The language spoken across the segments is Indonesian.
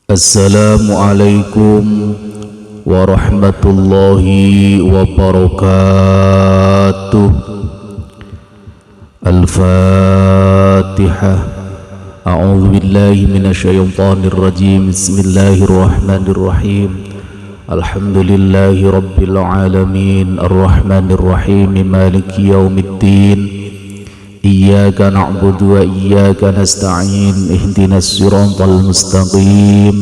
Assalamualaikum warahmatullahi wabarakatuh. Al-Fatihah. A'udzu billahi minasyaitonir rajim. Bismillahirrahmanirrahim. Alhamdulillahi rabbil alamin. Arrahmanir rahim. Maliki yaumiddin. Iyyaka na'budu wa iyyaka nasta'in. Ihdinas siratal mustaqim.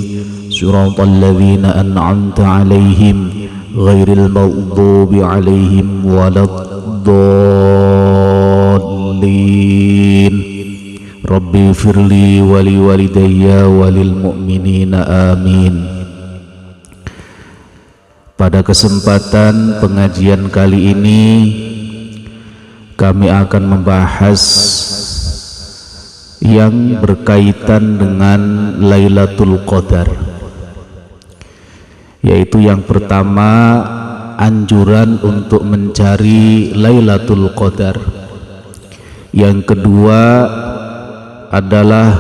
Siratal ladzina an'amta 'alaihim ghairil maghdubi 'alaihim waladdallin. Rabbi firli wa li walidayya wa lil mu'minina amin. Pada kesempatan pengajian kali ini kami akan membahas yang berkaitan dengan Lailatul Qadar, yaitu yang pertama anjuran untuk mencari Lailatul Qadar, yang kedua adalah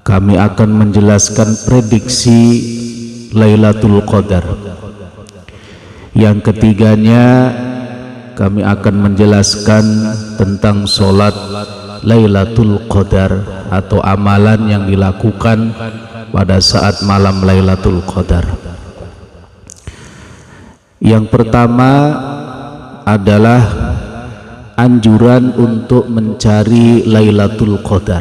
kami akan menjelaskan prediksi Lailatul Qadar, yang ketiganya kami akan menjelaskan tentang sholat Lailatul Qadar atau amalan yang dilakukan pada saat malam Lailatul Qadar. Yang pertama adalah anjuran untuk mencari Lailatul Qadar,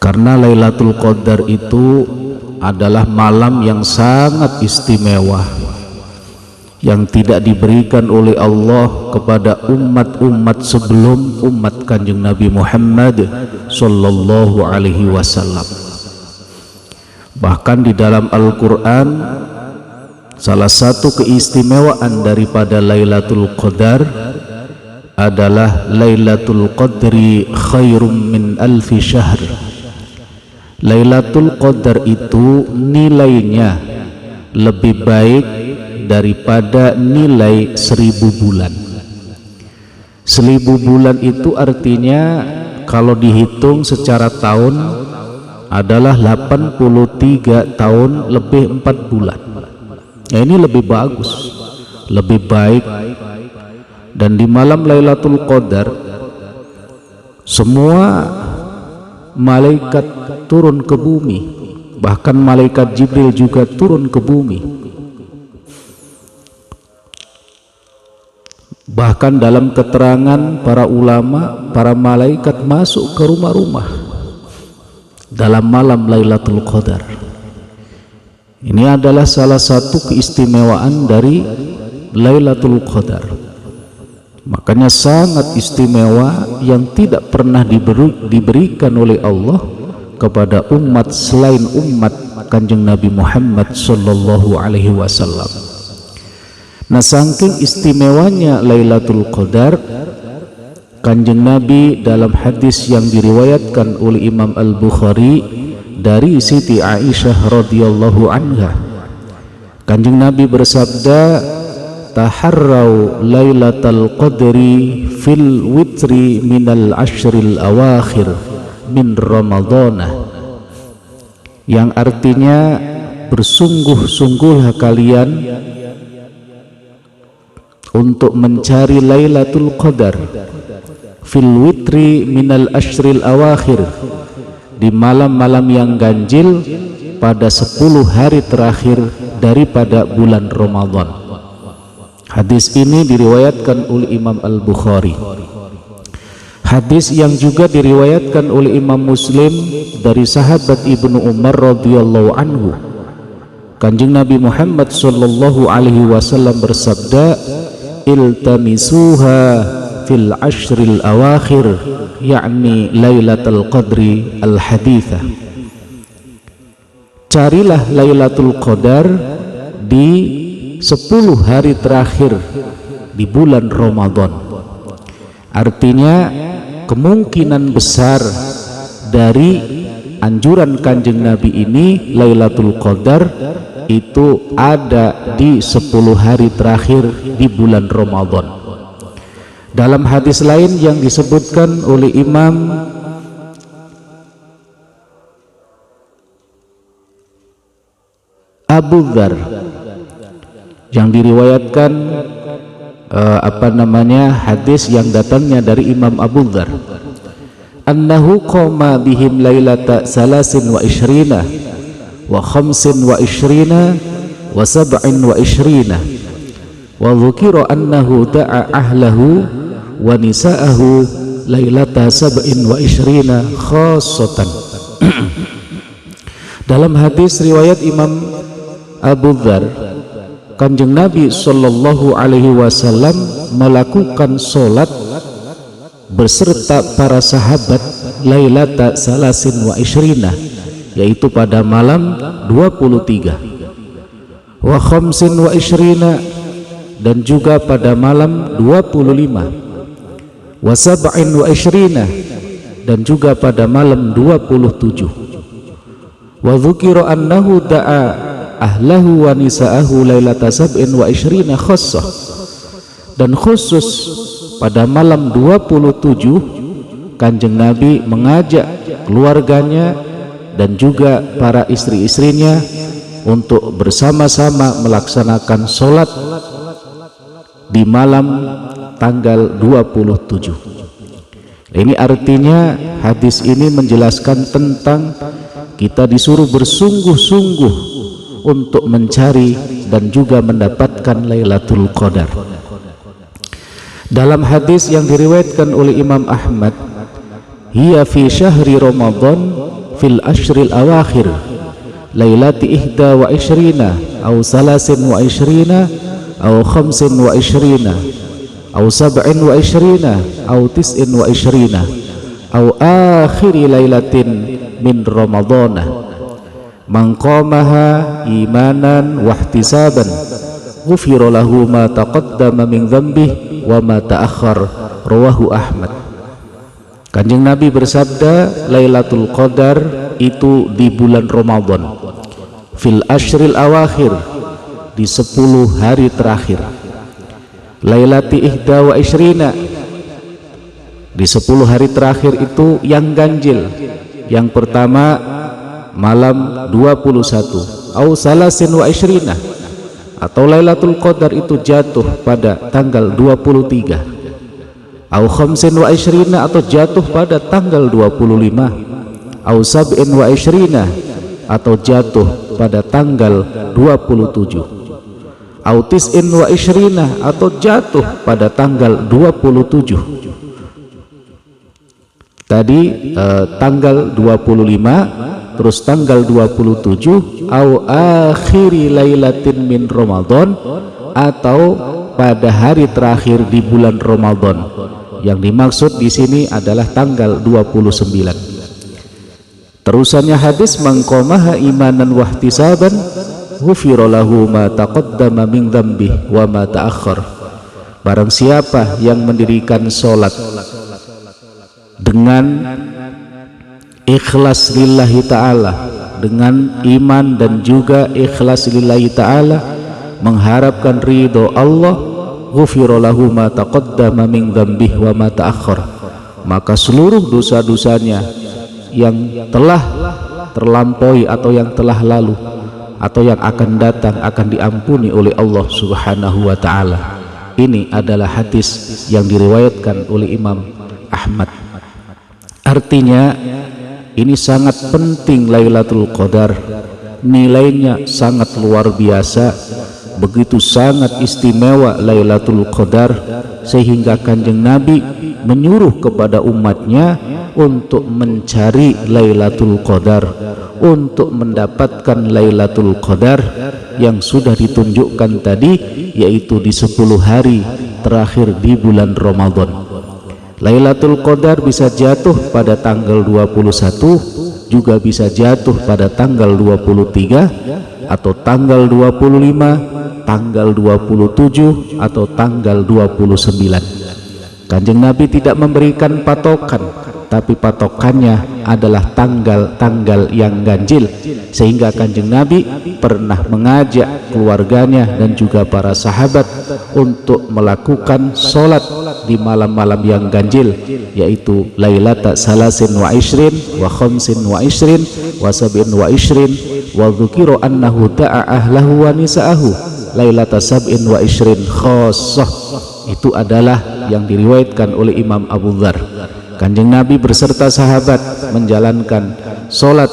karena Lailatul Qadar itu adalah malam yang sangat istimewa, yang tidak diberikan oleh Allah kepada umat-umat sebelum umat Kanjeng Nabi Muhammad sallallahu alaihi wasallam. Bahkan di dalam Al-Quran, salah satu keistimewaan daripada Lailatul Qadar adalah Lailatul Qadri khairum min alfi syahr. Lailatul Qadar itu nilainya lebih baik daripada nilai 1000 bulan. 1000 bulan itu artinya kalau dihitung secara tahun adalah 83 tahun lebih 4 bulan. Nah, ini lebih bagus, lebih baik. Dan di malam Lailatul Qadar semua malaikat turun ke bumi, bahkan malaikat Jibril juga turun ke bumi. Bahkan dalam keterangan para ulama, para malaikat masuk ke rumah-rumah dalam malam Lailatul Qadar. Ini adalah salah satu keistimewaan dari Lailatul Qadar. Makanya sangat istimewa, yang tidak pernah diberikan oleh Allah kepada umat selain umat Kanjeng Nabi Muhammad sallallahu alaihi wasallam. Nah, saking istimewanya Lailatul Qadar, Kanjeng Nabi dalam hadis yang diriwayatkan oleh Imam Al-Bukhari dari Siti Aisyah radhiyallahu anha, Kanjeng Nabi bersabda, taharrau Lailatul Qadri fil witri minal ashril awakhir min Ramadhanah, yang artinya bersungguh-sungguhlah kalian untuk mencari Lailatul Qadar fil witri minal ashril awakhir, di malam-malam yang ganjil pada 10 hari terakhir daripada bulan Ramadan. Hadis ini diriwayatkan oleh Imam Al-Bukhari. Hadis yang juga diriwayatkan oleh Imam Muslim dari sahabat Ibnu Umar radhiyallahu anhu, Kanjeng Nabi Muhammad sallallahu alaihi wasallam bersabda, iltamisuha fil ashril awakhir, yakni Lailatul Qadri al-hadithah. Carilah Lailatul Qadar di 10 hari terakhir di bulan Ramadan. Artinya kemungkinan besar dari anjuran Kanjeng Nabi ini, Lailatul Qadar itu ada di 10 hari terakhir di bulan Ramadan. Dalam hadis lain yang disebutkan oleh Imam Abu Dzar yang diriwayatkan hadis yang datangnya dari Imam Abu Dzar, annahu qama bihim lailata salasin wa ishrina wa khamsin wa ishrina wa sab'in wa ishrina wa dzukira annahu da'a ahlahu wa nisa'ahu lailata sab'in wa ishrina khassatan. Dalam hadis riwayat Imam Abu Dzar, Kanjeng Nabi sallallahu alaihi wasallam melakukan solat berserta para sahabat lailata salasin wa ishrina, yaitu pada malam 23, wa khamsin wa ishrina, dan juga pada malam 25, wa sab'in wa ishrina, dan juga pada malam 27, wa dzukira annahu da'a ahlahu wa nisa'ahu lailata sab'in wa ishrina khassah, dan khusus pada malam 27 Kanjeng Nabi mengajak keluarganya dan juga para istri-istrinya untuk bersama-sama melaksanakan sholat di malam tanggal 27. Ini artinya hadis ini menjelaskan tentang kita disuruh bersungguh-sungguh untuk mencari dan juga mendapatkan Lailatul Qadar. Dalam hadis yang diriwayatkan oleh Imam Ahmad, hiya fi syahri Ramadan fil ashril awakhir lailati ihda wa ishrina aw salasin wa ishrina aw khamsin wa ishrina aw sab'in wa ishrina aw tis'in wa ishrina aw akhiri lailatin min Ramadana man qamaha imanan wa ihtisaban ghufira lahu ma taqaddama min dhanbihi wa ma ta'akhkhar, rawahu Ahmad. Kanjeng Nabi bersabda, Lailatul Qadar itu di bulan Ramadan, fil ashril awakhir, di 10 hari terakhir, lailati ihda wa ishrina, di 10 hari terakhir itu yang ganjil. Yang pertama malam 21, au salasin wa ishrina, atau Lailatul Qadar itu jatuh pada tanggal 23, au khamsin wa ishrina, atau jatuh pada tanggal 25, au sab'in wa ishrina, atau jatuh pada tanggal 27, au tis'in wa ishrina, atau jatuh pada tanggal 27. Tadi tanggal 25, terus tanggal 27, au akhiri lailatin min Ramadan, atau pada hari terakhir di bulan Ramadan. Yang dimaksud di sini adalah tanggal 29. Terusannya hadis, man qamaha imanan wa ihtisaban ghufira lahu ma taqaddama min dhanbihi wa ma ta'akhkhar. Barang siapa yang mendirikan salat dengan ikhlas lillahi ta'ala, dengan iman dan juga ikhlas lillahi ta'ala, mengharapkan ridho Allah, ghufira lahu ma taqaddama min dhanbihi wa ma ta'akhkhar, maka seluruh dosa-dosanya yang telah terlampaui atau yang telah lalu atau yang akan datang akan diampuni oleh Allah Subhanahu wa ta'ala. Ini adalah hadis yang diriwayatkan oleh Imam Ahmad. Artinya ini sangat penting Lailatul Qadar, nilainya sangat luar biasa, begitu sangat istimewa Lailatul Qadar, sehingga Kanjeng Nabi menyuruh kepada umatnya untuk mencari Lailatul Qadar, untuk mendapatkan Lailatul Qadar yang sudah ditunjukkan tadi, yaitu di 10 hari terakhir di bulan Ramadan. Lailatul Qadar bisa jatuh pada tanggal 21, juga bisa jatuh pada tanggal 23, atau tanggal 25, tanggal 27, atau tanggal 29. Kanjeng Nabi tidak memberikan patokan, tapi patokannya adalah tanggal-tanggal yang ganjil, sehingga Kanjeng Nabi pernah mengajak keluarganya dan juga para sahabat untuk melakukan sholat di malam-malam yang ganjil, yaitu lailata salasin wa ishrin wa khamsin wa ishrin wa sab'in wa ishrin wa dzukira annahu da'a ahlahu wa nisa'ahu lailata sab'in wa ishrin khassah. Itu adalah yang diriwayatkan oleh Imam Abu Dzar. Kanjeng Nabi berserta sahabat menjalankan solat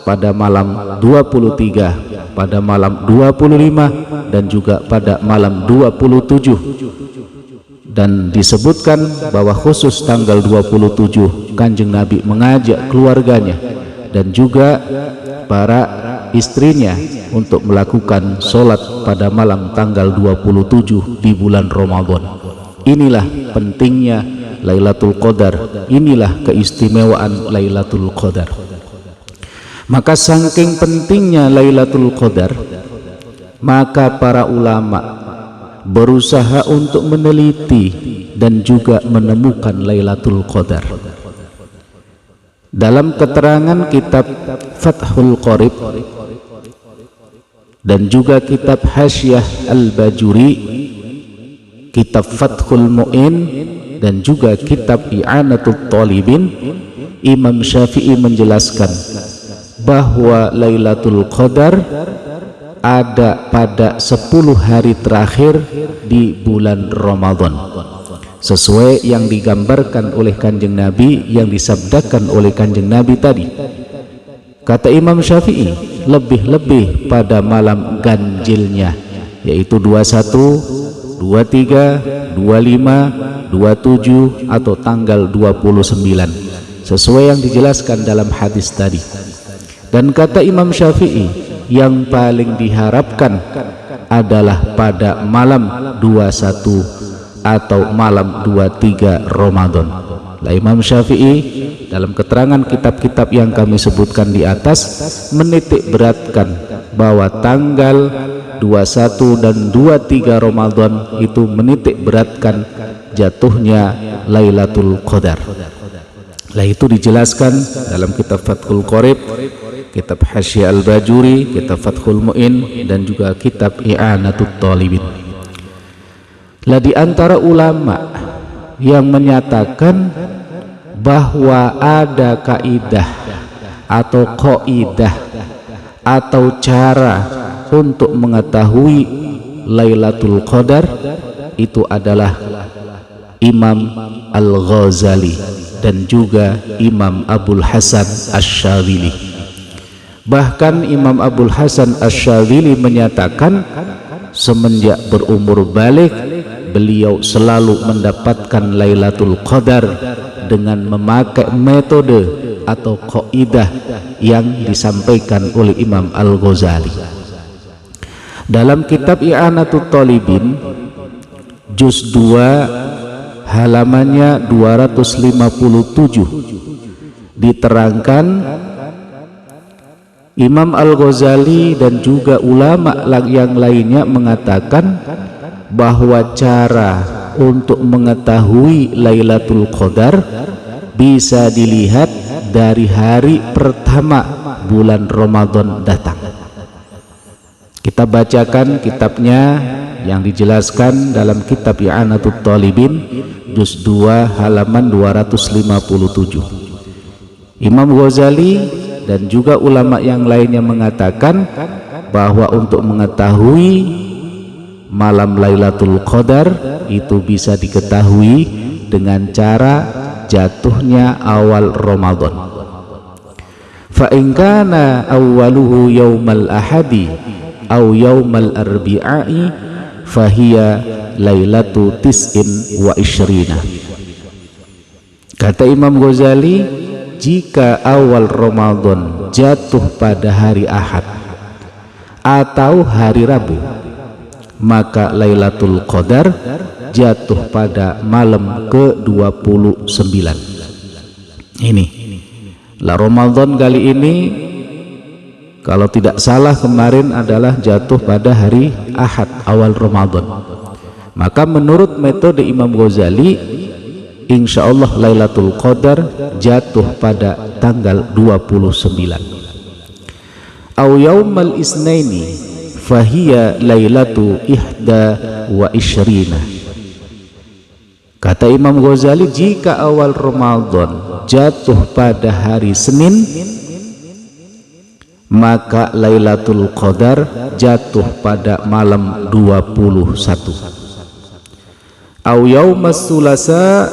pada malam 23, pada malam 25, dan juga pada malam 27. Dan disebutkan bahwa khusus tanggal 27 Kanjeng Nabi mengajak keluarganya dan juga para istrinya untuk melakukan solat pada malam tanggal 27 di bulan Ramadan. Inilah pentingnya Lailatul Qadar, inilah keistimewaan Lailatul Qadar. Maka saking pentingnya Lailatul Qadar, maka para ulama berusaha untuk meneliti dan juga menemukan Lailatul Qadar. Dalam keterangan kitab Fathul Qorib dan juga kitab Hasyiah Al-Bajuri, kitab Fathul Mu'in, dan juga kitab I'anatul Talibin, Imam Syafi'i menjelaskan bahwa Lailatul Qadar ada pada 10 hari terakhir di bulan Ramadan, sesuai yang digambarkan oleh Kanjeng Nabi, yang disabdakan oleh Kanjeng Nabi tadi. Kata Imam Syafi'i, lebih-lebih pada malam ganjilnya, yaitu 21, 23, 25, 27 atau tanggal 29, sesuai yang dijelaskan dalam hadis tadi. Dan kata Imam Syafi'i, yang paling diharapkan adalah pada malam 21 atau malam 23 Ramadan. Lah Imam Syafi'i dalam keterangan kitab-kitab yang kami sebutkan di atas menitik beratkan bahwa tanggal 21 dan 23 Ramadan itu menitik beratkan jatuhnya Lailatul Qadar. Lah itu dijelaskan dalam kitab Fathul Qorib, kitab Hasyiah Al-Bajuri, kitab Fathul Mu'in, dan juga kitab I'anatul Talibin. Lah di antara ulama yang menyatakan bahwa ada kaidah atau qaidah atau cara untuk mengetahui Lailatul Qadar, itu adalah Imam Al-Ghazali dan juga Imam Abul Hasan Asy-Syadzili. Bahkan Imam Abul Hasan Asy-Syadzili menyatakan semenjak berumur balik beliau selalu mendapatkan Lailatul Qadar dengan memakai metode atau kaidah yang disampaikan oleh Imam Al-Ghazali. Dalam kitab I'anatul Talibin juz 2 halamannya 257 diterangkan Imam Al-Ghazali dan juga ulama yang lainnya mengatakan bahwa cara untuk mengetahui Lailatul Qadar bisa dilihat dari hari pertama bulan Ramadan datang. Kita bacakan kitabnya yang dijelaskan dalam kitab I'anatul Talibin juz 2 halaman 257. Imam Ghazali dan juga ulama yang lainnya mengatakan bahwa untuk mengetahui malam Lailatul Qadar itu bisa diketahui dengan cara jatuhnya awal Ramadan. Fa in kana awwaluhu yaumal ahadi aw yaumal arbi'i fahiya lailatu tis'in wa isyrina. Kata Imam Ghazali, jika awal Ramadan jatuh pada hari Ahad atau hari Rabu, maka Lailatul Qadar jatuh pada malam ke-29. Ini lah Ramadan kali ini, kalau tidak salah kemarin adalah jatuh pada hari Ahad awal Ramadan. Maka menurut metode Imam Ghazali, insya Allah Lailatul Qadar jatuh pada tanggal 29. Aw yaumal isnaini fahiya lailatu ihda wa isyrina. Kata Imam Ghazali, jika awal Ramadan jatuh pada hari Senin, maka Lailatul Qadar jatuh pada malam 21. Au yaumas sulasa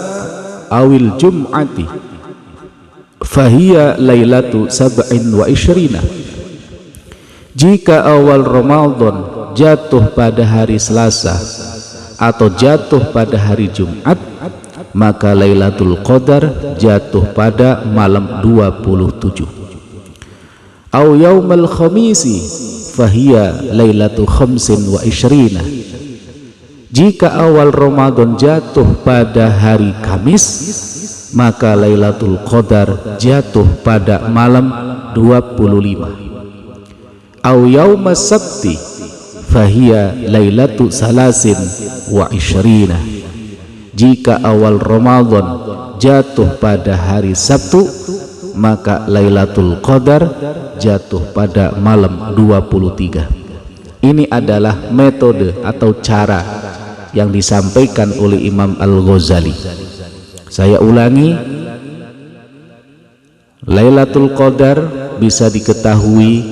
awil jum'ati fahiya lailatu sab'in wa ishrina. Jika awal Ramadan jatuh pada hari Selasa atau jatuh pada hari Jumat, maka Lailatul Qadar jatuh pada malam 27. Au yaumal khamisi fahiya lailatu khamsin wa ishrina. Jika awal Ramadan jatuh pada hari Kamis, maka Lailatul Qadar jatuh pada malam 25. Au yaumas sabti fahiya lailatu salasin wa ishrina. Jika awal Ramadan jatuh pada hari Sabtu, maka Lailatul Qadar jatuh pada malam 23. Ini adalah metode atau cara yang disampaikan oleh Imam Al-Ghazali. Saya ulangi, Lailatul Qadar bisa diketahui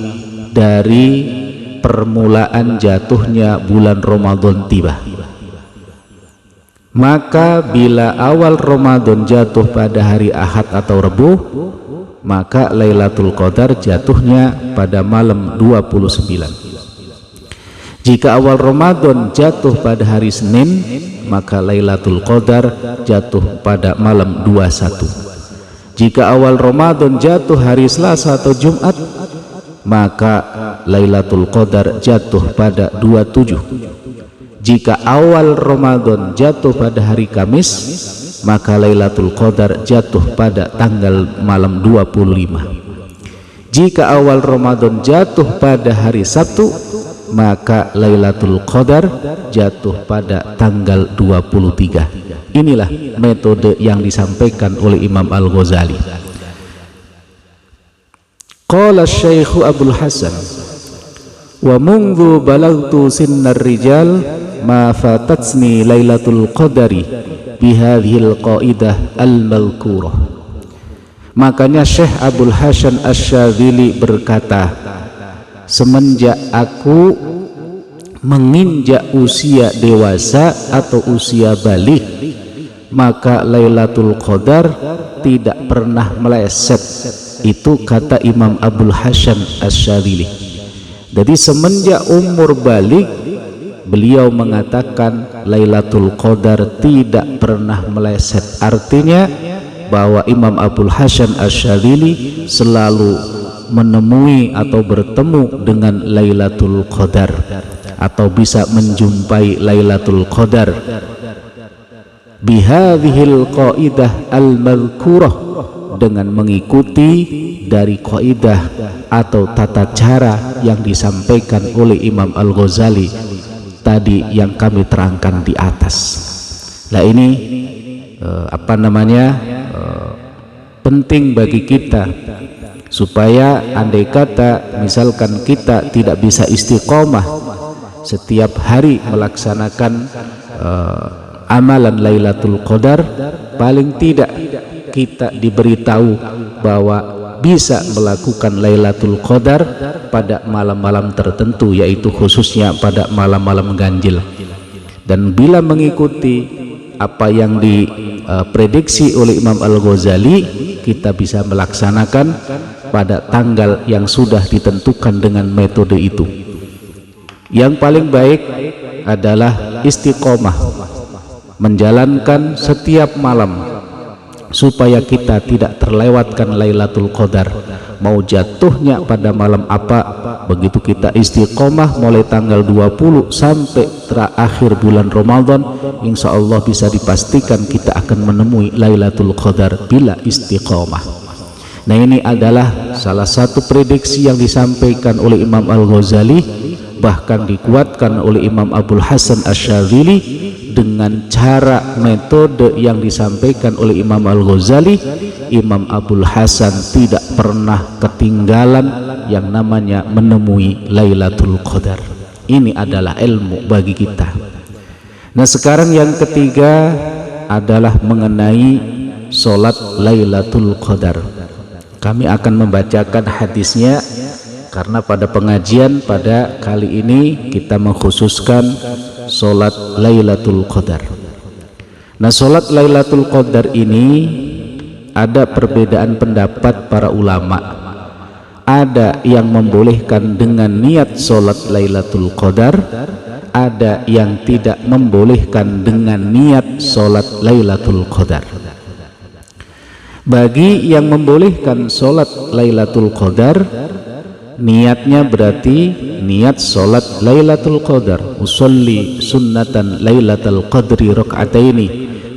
dari permulaan jatuhnya bulan Ramadan tiba. Maka bila awal Ramadan jatuh pada hari Ahad atau Rabu, maka Lailatul Qadar jatuhnya pada malam 29. Jika awal Ramadan jatuh pada hari Senin, maka Lailatul Qadar jatuh pada malam 21. Jika awal Ramadan jatuh hari Selasa atau Jumat, maka Lailatul Qadar jatuh pada 27. Jika awal Ramadan jatuh pada hari Kamis, maka Lailatul Qadar jatuh pada tanggal malam 25. Jika awal Ramadan jatuh pada hari Sabtu, maka Lailatul Qadar jatuh pada tanggal 23. Inilah metode yang disampaikan oleh Imam Al-Ghazali. Qala Syekh Abdul Hasan wa mungdu balagtu sinnar rijal ma fatatsni Lailatul Qadari bihadhil qaidah al-malkurah. Makanya Syekh Abdul Hasan Asy-Syadzili berkata, semenjak aku menginjak usia dewasa atau usia balik, maka Lailatul Qadar tidak pernah meleset. Itu kata Imam Abdul Hasan Asy-Syadzili. Jadi semenjak umur balik, beliau mengatakan Lailatul Qadar tidak pernah meleset. Artinya bahwa Imam Abdul Hasan Asy-Syadzili selalu menemui atau bertemu dengan Lailatul Qadar atau bisa menjumpai Lailatul Qadar bihadhil qaidah al-madhkurah, dengan mengikuti dari kaidah atau tata cara yang disampaikan oleh Imam Al-Ghazali tadi yang kami terangkan di atas. Nah ini penting bagi kita supaya andai kata misalkan kita tidak bisa istiqomah setiap hari melaksanakan amalan Lailatul Qadar, paling tidak kita diberitahu bahwa bisa melakukan Lailatul Qadar pada malam-malam tertentu, yaitu khususnya pada malam-malam ganjil. Dan bila mengikuti apa yang diprediksi oleh Imam Al-Ghazali, kita bisa melaksanakan pada tanggal yang sudah ditentukan dengan metode itu. Yang paling baik adalah istiqomah, menjalankan setiap malam supaya kita tidak terlewatkan Lailatul Qadar. Mau jatuhnya pada malam apa, begitu kita istiqomah mulai tanggal 20 sampai terakhir bulan Ramadan, insya Allah bisa dipastikan kita akan menemui Lailatul Qadar bila istiqomah. Nah ini adalah salah satu prediksi yang disampaikan oleh Imam Al-Ghazali, bahkan dikuatkan oleh Imam Abdul Hasan Asy-Syadzili dengan cara metode yang disampaikan oleh Imam Al-Ghazali. Imam Abdul Hasan tidak pernah ketinggalan yang namanya menemui Lailatul Qadar. Ini adalah ilmu bagi kita. Nah sekarang yang ketiga adalah mengenai sholat Lailatul Qadar. Kami akan membacakan hadisnya karena pada pengajian pada kali ini kita mengkhususkan sholat Lailatul Qadar. Nah, sholat Lailatul Qadar ini ada perbedaan pendapat para ulama. Ada yang membolehkan dengan niat sholat Lailatul Qadar, ada yang tidak membolehkan dengan niat sholat Lailatul Qadar. Bagi yang membolehkan sholat Lailatul Qadar, niatnya berarti niat sholat Lailatul Qadar, usolli sunnatan Lailatul Qadri rak'ataini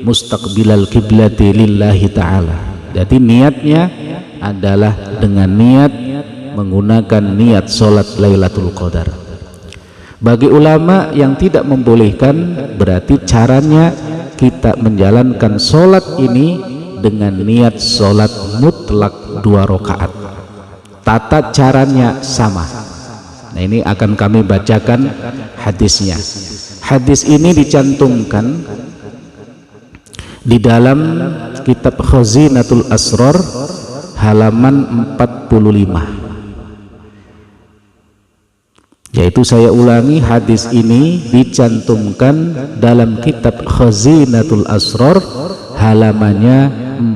mustaqbilal kiblati lillahi ta'ala. Jadi niatnya adalah dengan niat menggunakan niat sholat Lailatul Qadar. Bagi ulama yang tidak membolehkan, berarti caranya kita menjalankan sholat ini dengan niat sholat mutlak 2 rakaat. Tata caranya sama. Nah, ini akan kami bacakan hadisnya. Hadis ini dicantumkan di dalam kitab Khazinatul Asrar halaman 45. Yaitu saya ulangi, hadis ini dicantumkan dalam kitab Khazinatul Asrar halamannya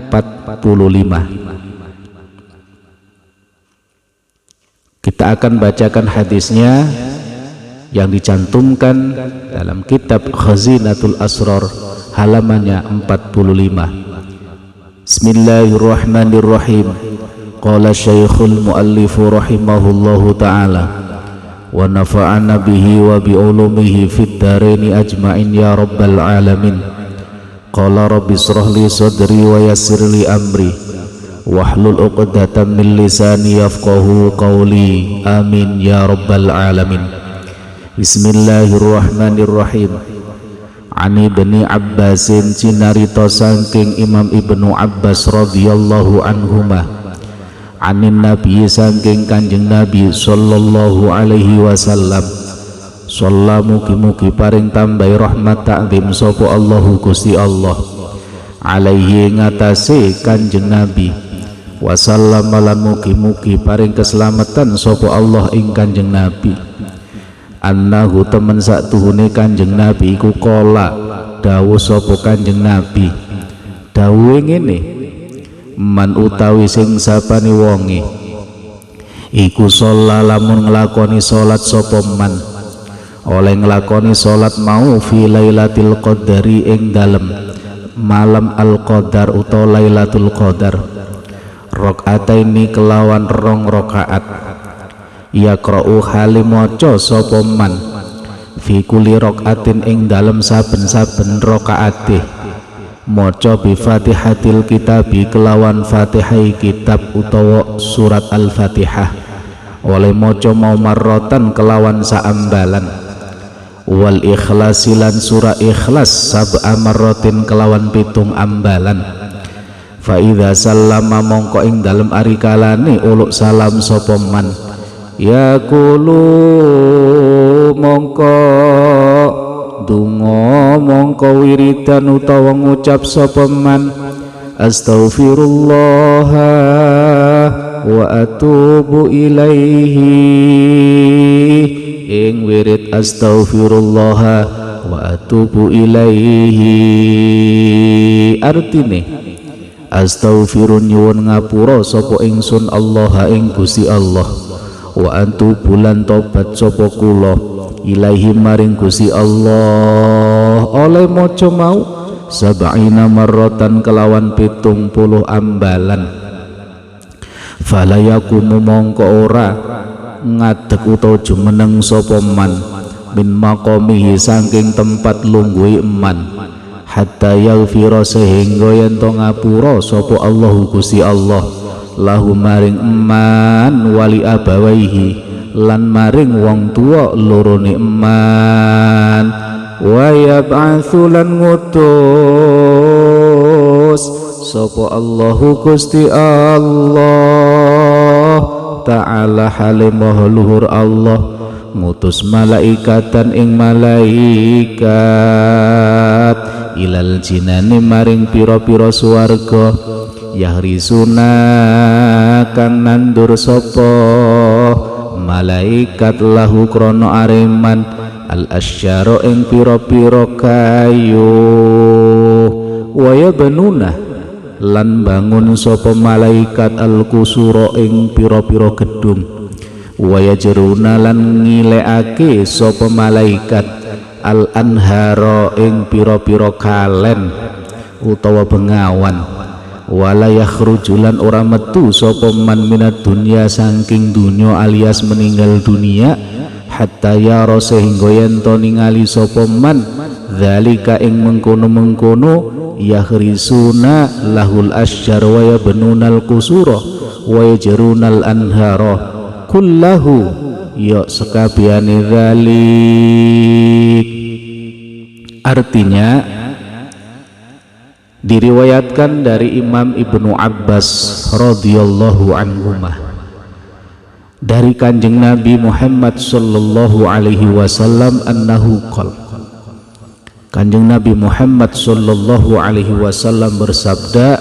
45. Kita akan bacakan hadisnya yang dicantumkan dalam kitab Khazinatul Asrar halamannya 45. Bismillahirrahmanirrahim. Qala Syekhul Muallif rahimahullahu ta'ala wa nafa'ana bihi wa bi ulumihi fid dharaini ajma'in ya rabbal alamin. Qala rabbi israh li sadri wa yassir li amri wahlul 'uqdatam min lisani yafqahu qawli amin ya rabbal alamin. Bismillahirrahmanirrahim. Ani Ibni Abbasin cinarita saking Imam Ibnu Abbas radhiyallahu anhuma, anin Nabi saking Kanjeng Nabi sallallahu alaihi wasallam, sallallahu mugi-mugi paring tambahi rahmat ta'zim sapa Allahu Gusti Allah alaihi ngatasi Kanjeng Nabi, wasallam lan mugi-mugi paring keselamatan sapa Allah ing Kanjeng Nabi. Annahu temen saktuhune Kanjeng Nabi iku kola dawuh sapa Kanjeng Nabi, dawuhe ngene, man utawi sing sapane wonge iku sholat lamun nglakoni salat sapa man, oleh nglakoni salat mau fi Lailatul Qadari ing dalem malam Al-Qadar utawa Lailatul Qadar, rakaataini kelawan 2 rakaat, yaqra'u halim maca sapa man fi kulli rakaatin ing dalem saben-saben rakaate maca bi Fatihatil Kitabi kelawan Fatihai kitab utawa surat Al-Fatihah, oleh maca mau marrotan kelawan saambalan, wal ikhlasilan surah Ikhlas sab'a marrotin kelawan 7 ambalan. Fa idza sallama mongko ing dalem ari kalane uluk salam sapa man, ya kulu mongko donga mongko wiridan utawa ngucap sapa man, astaghfirullah wa atubu ilaihi, ing wirid astaghfirullah wa atubu ilaihi artine astaghfirun nyuwun ngapura sapa ingsun Allah ing Gusti Allah, wa antu bulan tobat sapa kula ilaihi maring Gusti Allah, oleh maca mau sab'ina marratan kelawan 70 ambalan. Fala yakumu mongko ora ngadeg utawa jumeneng sapa man min maqamihi saking tempat lungguhe eman, hatta yaghfira sehingga yen to ngapura sapa Allah Gusti Allah lahu maring eman wali abawaihi lan maring wong tuwa lorone eman, wa yab'atsu lan ngutus sapa Allahu Gusti Allah ta'ala hale maha luhur Allah ngutus malaikatan ing malaikat ilal jinani maring pira-pira swarga, yahrisuna kang nandur sapa malaikat lahu krono areman al asyara ing pira-pira kayu waya benuna lan bangun sapa malaikat al kusura ing pira-pira gedung waya jeruna lan ngilekake sapa malaikat al anhara ing pira-pira kalen utawa bengawan wala yakhrujulan ora metu sapa man minad dunya saking dunya alias meninggal dunia hatta yara sehingga yen to ningali sapa man zalika ing mengkono-mengkono yahrisuna lahul asyar wa yabnunal qusura wa yajrunal anhara kullahu ya sekabehane zalik. Artinya diriwayatkan dari Imam Ibnu Abbas radhiyallahu anhumah dari Kanjeng Nabi Muhammad sallallahu alaihi wasallam annahu qala Kanjeng Nabi Muhammad sallallahu alaihi wasallam bersabda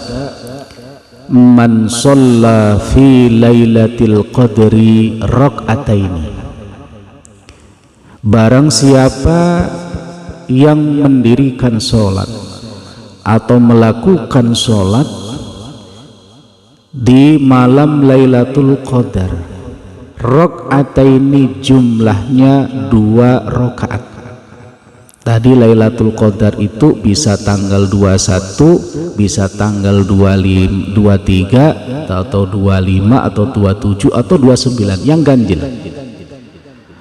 man shalla fi lailatul qadri rak'ataini barang siapa yang mendirikan sholat atau melakukan sholat di malam Lailatul Qadar rak'ataini jumlahnya 2 rakaat. Tadi Lailatul Qadar itu bisa tanggal 21, bisa tanggal 23 atau 25 atau 27 atau 29 yang ganjil.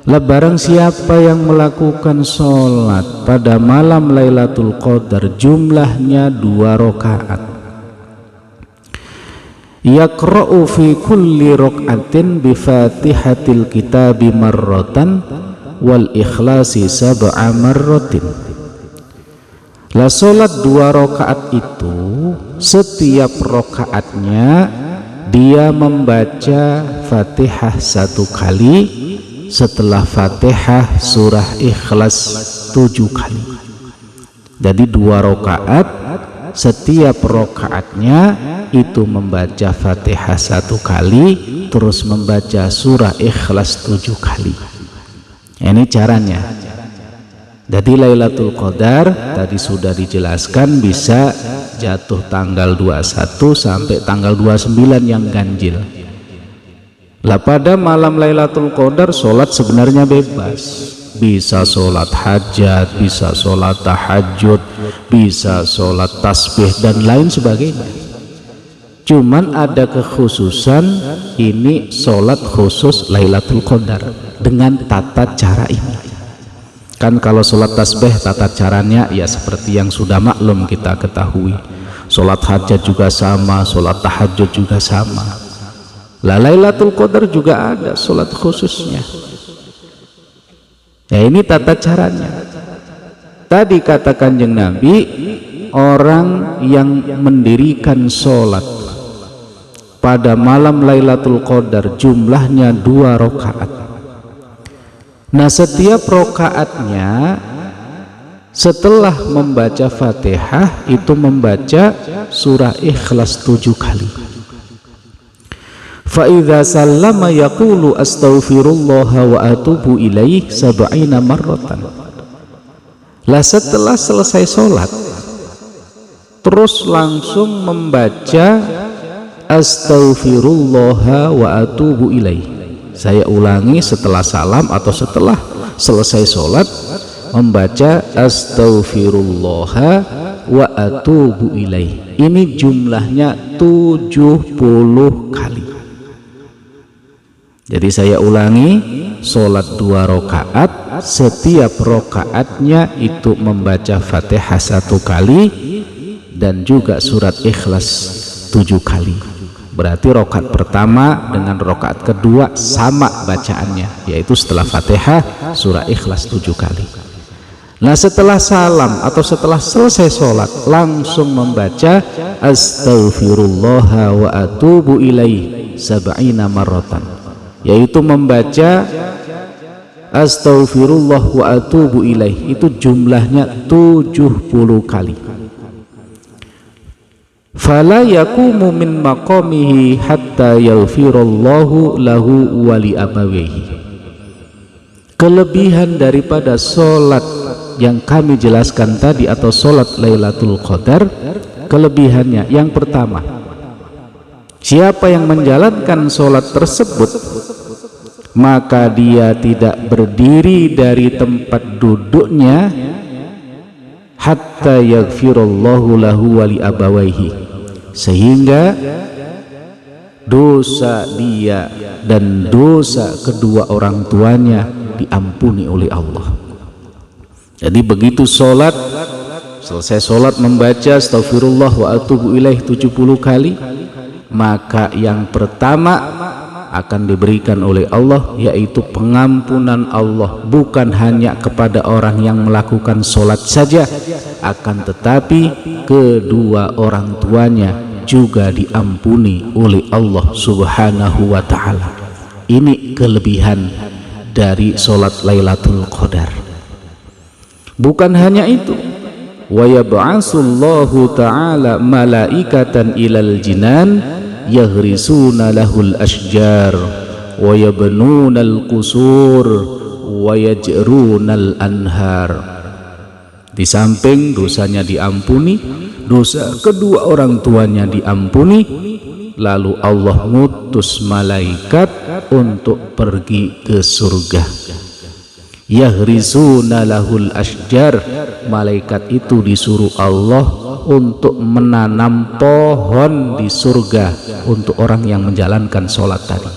Lah barang siapa yang melakukan sholat pada malam Lailatul Qadar jumlahnya 2 rakaat yaqra'u fi kulli rak'atin bi fatihatil kitabi marratan wal ikhlasi sab'a marratin. Lah sholat 2 rakaat itu setiap rakaatnya dia membaca Fatihah 1 kali, setelah Fatihah surah Ikhlas 7 kali. Jadi 2 rakaat, setiap rakaatnya itu membaca Fatihah 1 kali, terus membaca surah Ikhlas 7 kali. Ini caranya. Jadi Lailatul Qadar tadi sudah dijelaskan bisa jatuh tanggal 21 sampai tanggal 29 yang ganjil. Lah pada malam Lailatul Qadar sholat sebenarnya bebas, bisa sholat hajat, bisa sholat tahajud, bisa sholat tasbih dan lain sebagainya. Cuman ada kekhususan, ini sholat khusus Lailatul Qadar dengan tata cara ini. Kan kalau sholat tasbih tata caranya ya seperti yang sudah maklum kita ketahui. Sholat hajat juga sama, sholat tahajud juga sama. Lah Lailatul Qadar juga ada sholat khususnya. Ya ini tata caranya. Tadi kata Kanjeng Nabi, orang yang mendirikan sholat pada malam Lailatul Qadar jumlahnya 2 rakaat. Nah setiap rakaatnya setelah membaca Fatihah itu membaca surah Ikhlas 7 kali. Fa idza sallama yaqulu astaghfirullah wa atubu ilaih 70 marratan. Lah setelah selesai sholat terus langsung membaca astaghfirullah wa atubu ilaih. Saya ulangi, setelah salam atau setelah selesai sholat membaca astaghfirullah wa atubu ilaih. Ini jumlahnya 70 kali. Jadi saya ulangi, sholat 2 rakaat, setiap rakaatnya itu membaca Fatihah 1 kali dan juga surat Ikhlas 7 kali. Berarti rakaat pertama dengan rakaat kedua sama bacaannya, yaitu setelah Fatihah surah Ikhlas 7 kali. Nah setelah salam atau setelah selesai sholat langsung membaca astaghfirullah wa atubu ilaih 70 marratan, yaitu membaca astaghfirullah wa atubu ilaih itu jumlahnya 70 kali. fala yaqumu min maqamihi hatta yaghfirallahu lahu wa li abawayhi. Kelebihan daripada solat yang kami jelaskan tadi atau solat Lailatul Qadar, kelebihannya yang pertama, siapa yang menjalankan solat tersebut maka dia tidak berdiri dari tempat duduknya hatta yaghfirallahu lahu wa li abawaihi, sehingga dosa dia dan dosa kedua orang tuanya diampuni oleh Allah. Jadi begitu sholat, selesai sholat membaca astagfirullah wa atubu ilaih 70 kali, maka yang pertama akan diberikan oleh Allah yaitu pengampunan Allah, bukan hanya kepada orang yang melakukan sholat saja, akan tetapi kedua orang tuanya juga diampuni oleh Allah subhanahu wa ta'ala. Ini kelebihan dari sholat Lailatul Qadar. Bukan hanya itu, wa yab'asullahu ta'ala malaikatan ilal jinan yahrisuna lahul ashjar wa yabnunal qusur wa yajrunal anhar. Di samping dosanya diampuni, dosa kedua orang tuanya diampuni, lalu Allah ngutus malaikat untuk pergi ke surga. Yahrisuna lahul ashjar, malaikat itu disuruh Allah untuk menanam pohon di surga untuk orang yang menjalankan sholat tadi.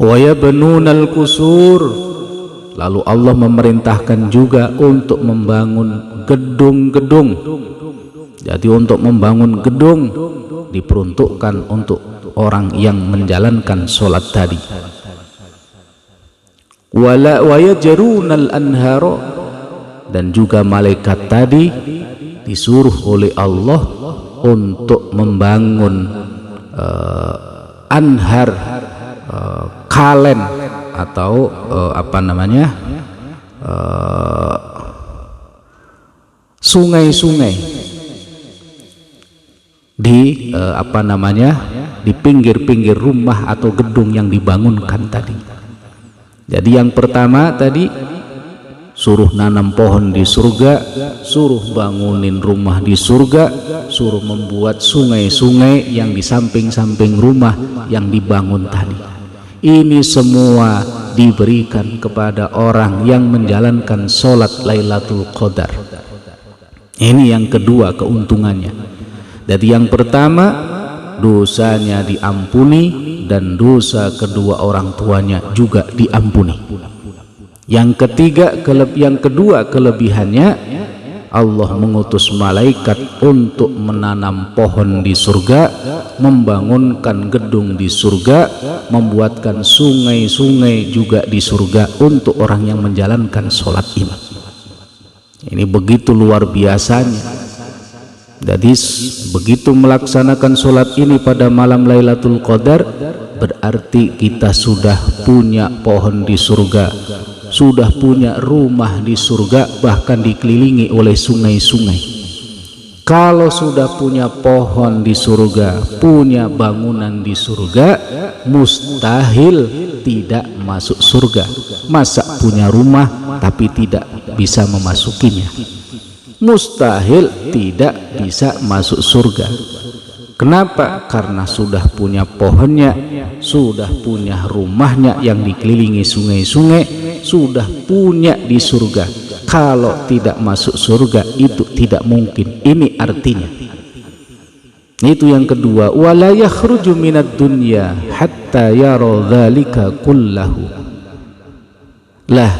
Wa yabnunal qusur, lalu Allah memerintahkan juga untuk membangun gedung-gedung. Jadi untuk membangun gedung diperuntukkan untuk orang yang menjalankan sholat tadi. Wa yajrunal anhar, dan juga malaikat tadi disuruh oleh Allah untuk membangun anhar, kalen atau sungai-sungai di di pinggir-pinggir rumah atau gedung yang dibangunkan tadi. Jadi yang pertama tadi suruh nanam pohon di surga, suruh bangunin rumah di surga, suruh membuat sungai-sungai yang di samping-samping rumah yang dibangun tadi. Ini semua diberikan kepada orang yang menjalankan sholat Lailatul Qadar. Ini yang kedua keuntungannya. Jadi yang pertama, dosanya diampuni dan dosa kedua orang tuanya juga diampuni. Yang ketiga, yang kedua kelebihannya, Allah mengutus malaikat untuk menanam pohon di surga, membangunkan gedung di surga, membuatkan sungai-sungai juga di surga untuk orang yang menjalankan sholat ini. Ini begitu luar biasanya. Jadi begitu melaksanakan sholat ini pada malam Lailatul Qadar, berarti kita sudah punya pohon di surga, sudah punya rumah di surga, bahkan dikelilingi oleh sungai-sungai. Kalau sudah punya pohon di surga, punya bangunan di surga, mustahil tidak masuk surga. Masa punya rumah tapi tidak bisa memasukinya? Mustahil tidak bisa masuk surga. Kenapa? Karena sudah punya pohonnya, sudah punya rumahnya yang dikelilingi sungai-sungai, sudah punya di surga. Kalau tidak masuk surga itu tidak mungkin. Ini artinya. Itu yang kedua, wala yakhruju minad dunya hatta yara dzalika kullahu. Lah,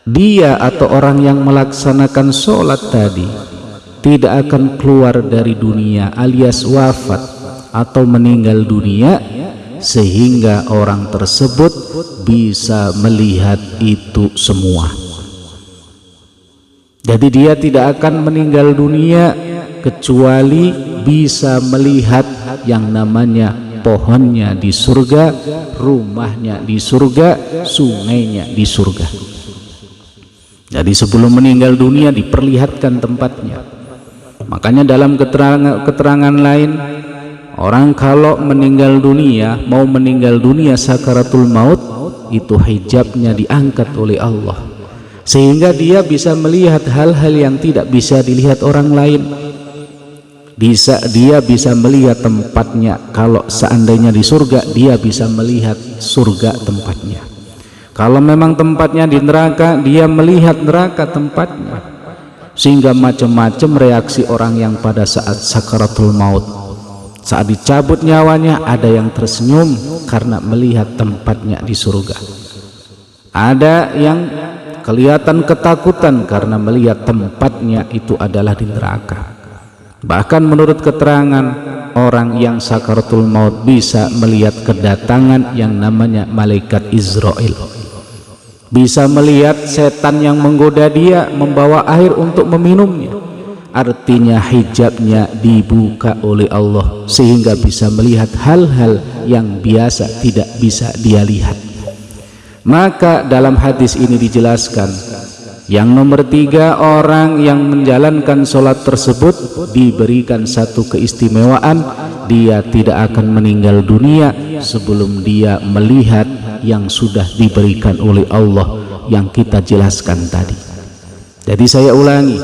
dia atau orang yang melaksanakan sholat tadi tidak akan keluar dari dunia alias wafat atau meninggal dunia sehingga orang tersebut bisa melihat itu semua. Jadi dia tidak akan meninggal dunia kecuali bisa melihat yang namanya pohonnya di surga, rumahnya di surga, sungainya di surga. Jadi sebelum meninggal dunia diperlihatkan tempatnya. Makanya dalam keterangan lain, orang kalau meninggal dunia, mau meninggal dunia sakaratul maut, itu hijabnya diangkat oleh Allah, sehingga dia bisa melihat hal-hal yang tidak bisa dilihat orang lain. Dia bisa melihat tempatnya. Kalau seandainya di surga, dia bisa melihat surga tempatnya. Kalau memang tempatnya di neraka, dia melihat neraka tempatnya. Sehingga macam-macam reaksi orang yang pada saat sakaratul maut, saat dicabut nyawanya, ada yang tersenyum karena melihat tempatnya di surga, ada yang kelihatan ketakutan karena melihat tempatnya itu adalah di neraka. Bahkan menurut keterangan, orang yang sakaratul maut bisa melihat kedatangan yang namanya malaikat Israel, bisa melihat setan yang menggoda dia membawa air untuk meminumnya. Artinya hijabnya dibuka oleh Allah, sehingga bisa melihat hal-hal yang biasa tidak bisa dia lihat. Maka dalam hadis ini dijelaskan, yang nomor 3, orang yang menjalankan sholat tersebut diberikan satu keistimewaan, dia tidak akan meninggal dunia sebelum dia melihat yang sudah diberikan oleh Allah yang kita jelaskan tadi. Jadi saya ulangi,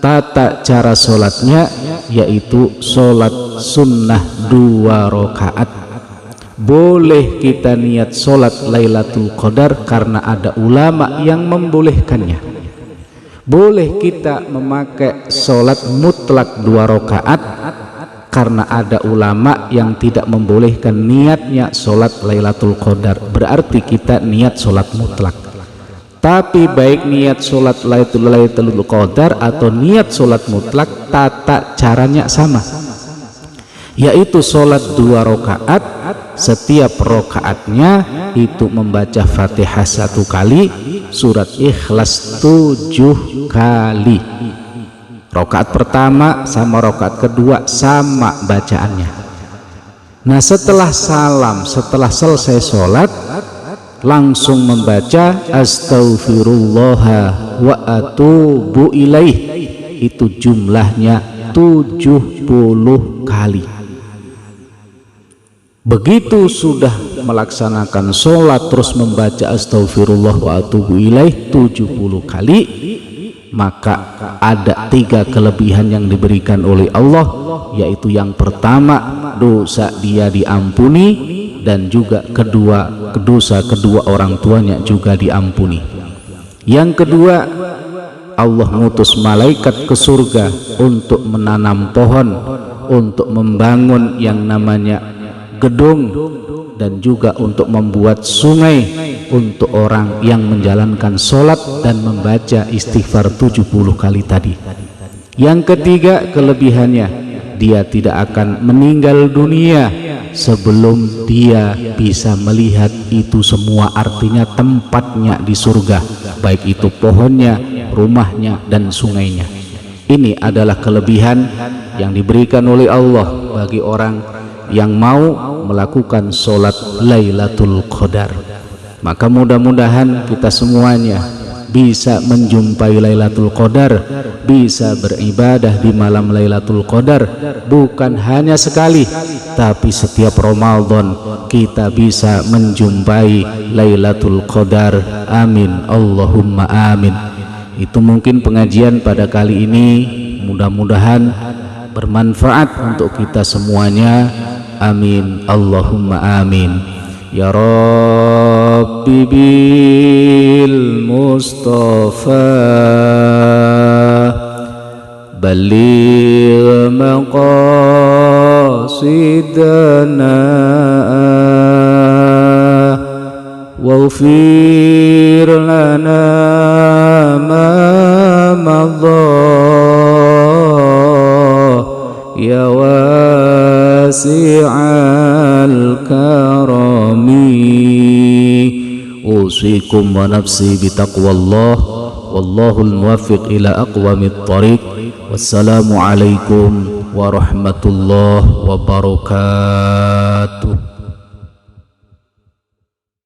tata cara sholatnya yaitu sholat sunnah 2 rakaat. Boleh kita niat sholat Lailatul Qadar karena ada ulama yang membolehkannya. Boleh kita memakai sholat mutlak 2 rakaat karena ada ulama yang tidak membolehkan niatnya sholat Lailatul Qadar. Berarti kita niat sholat mutlak. Tapi baik niat sholat Lailatul Qadar atau niat sholat mutlak, tata caranya sama, yaitu sholat 2 rakaat. Setiap rakaatnya itu membaca Fatihah 1 kali, surat Ikhlas 7 kali. Rakaat pertama sama rakaat kedua sama bacaannya. Nah, setelah salam, setelah selesai sholat, langsung membaca astaghfirullah wa atubu ilaih. Itu jumlahnya 70 kali. Begitu sudah melaksanakan sholat terus membaca astaghfirullah wa atubu ilaih 70 kali, maka ada 3 kelebihan yang diberikan oleh Allah, yaitu yang pertama, dosa dia diampuni, dan juga dosa kedua orang tuanya juga diampuni. Yang kedua, Allah ngutus malaikat ke surga untuk menanam pohon, untuk membangun yang namanya gedung, dan juga untuk membuat sungai untuk orang yang menjalankan sholat dan membaca istighfar 70 kali tadi. Yang ketiga kelebihannya, dia tidak akan meninggal dunia sebelum dia bisa melihat itu semua, artinya tempatnya di surga, baik itu pohonnya, rumahnya, dan sungainya. Ini adalah kelebihan yang diberikan oleh Allah bagi orang yang mau melakukan sholat Lailatul Qadar. Maka mudah-mudahan kita semuanya bisa menjumpai Lailatul Qadar, bisa beribadah di malam Lailatul Qadar, bukan hanya sekali, tapi setiap Ramadan kita bisa menjumpai Lailatul Qadar. Amin, Allahumma amin. Itu mungkin pengajian pada kali ini, mudah-mudahan bermanfaat untuk kita semuanya. Amin, Allahumma amin. Ya Rabbi bil Mustafa baligh maqasidana waghfir lana ma madha ya wasi'al karami. Usikum wa nafsi bitaqwallah, wallahul muwaffiq ila aqwamit thariq. Wassalamu alaikum warahmatullahi wabarakatuh.